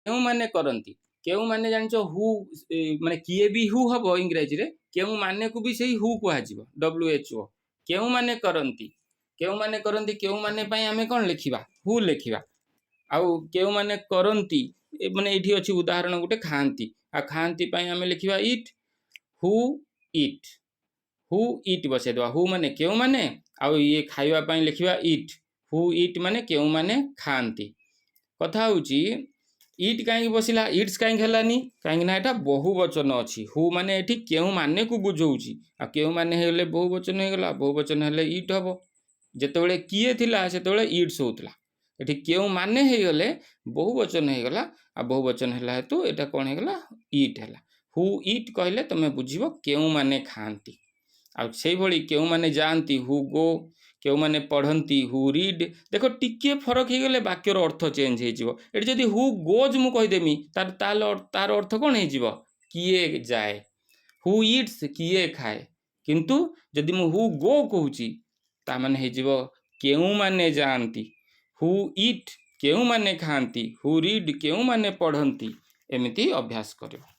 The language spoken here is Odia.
କେଉଁମାନେ କରନ୍ତି କେଉଁମାନେ ଜାଣିଛ ହୁ ମାନେ କିଏ ବି ହୁ ହବ ଇଂରାଜୀରେ କେଉଁମାନେକୁ ବି ସେଇ ହୁ କୁହାଯିବ WHO କେଉଁମାନେ କରନ୍ତି କେଉଁମାନେ ପାଇଁ ଆମେ କ'ଣ ଲେଖିବା ହୁ ଲେଖିବା ଆଉ କେଉଁମାନେ କରନ୍ତି ମାନେ ଏଇଠି ଅଛି ଉଦାହରଣ ଗୋଟେ ଖାଆନ୍ତି ଆଉ ଖାଆନ୍ତି ପାଇଁ ଆମେ ଲେଖିବା ଇଟ୍ ହୁ ଇଟ୍ ବସେଇଦେବା ହୁ ମାନେ କେଉଁମାନେ ଆଉ ଇଏ ଖାଇବା ପାଇଁ ଲେଖିବା ଇଟ୍ ହୁ ଇଟ୍ ମାନେ କେଉଁମାନେ ଖାଆନ୍ତି କଥା ହେଉଛି ଇଟ୍ କାହିଁକି ବସିଲା ଇଟ୍ସ କାହିଁକି ହେଲାନି କାହିଁକି ନା ଏଟା ବହୁବଚନ ଅଛି ହୁ ମାନେ ଏଠି କେଉଁମାନେକୁ ବୁଝଉଛି ଆଉ କେଉଁମାନେ ହେଲେ ବହୁବଚନ ହେଇଗଲା ବହୁବଚନ ହେଲେ ଇଟ୍ ହବ ଯେତେବେଳେ କିଏ ଥିଲା ସେତେବେଳେ ଇଟ୍ସ ହଉଥିଲା ଏଠି କେଉଁମାନେ ହେଇଗଲେ ବହୁବଚନ ହେଇଗଲା ଆଉ ବହୁବଚନ ହେଲା ହେତୁ ଏଟା କ'ଣ ହେଇଗଲା ଇଟ୍ ହେଲା ହୁ ଇଟ୍ କହିଲେ ତମେ ବୁଝିବ କେଉଁମାନେ ଖାଆନ୍ତି ଆଉ ସେଇଭଳି କେଉଁମାନେ ଯାଆନ୍ତି ହୁ ଗୋ କେଉଁମାନେ ପଢ଼ନ୍ତି ହୁ ରିଡ୍ ଦେଖ ଟିକିଏ ଫରକ ହେଇଗଲେ ବାକ୍ୟର ଅର୍ଥ ଚେଞ୍ଜ ହେଇଯିବ ଏଠି ଯଦି ହୁ ଗୋଜ୍ ମୁଁ କହିଦେମି ତାର ଅର୍ଥ କ'ଣ ହେଇଯିବ କିଏ ଯାଏ ହୁ ଇଟ୍ସ କିଏ ଖାଏ କିନ୍ତୁ ଯଦି ମୁଁ ହୁ ଗୋ କହୁଛି ତାମାନେ ହେଇଯିବ କେଉଁମାନେ ଯାଆନ୍ତି ହୁ ଇଟ୍ କେଉଁମାନେ ଖାଆନ୍ତି ହୁ ରିଡ୍ କେଉଁମାନେ ପଢ଼ନ୍ତି ଏମିତି ଅଭ୍ୟାସ କରିବ।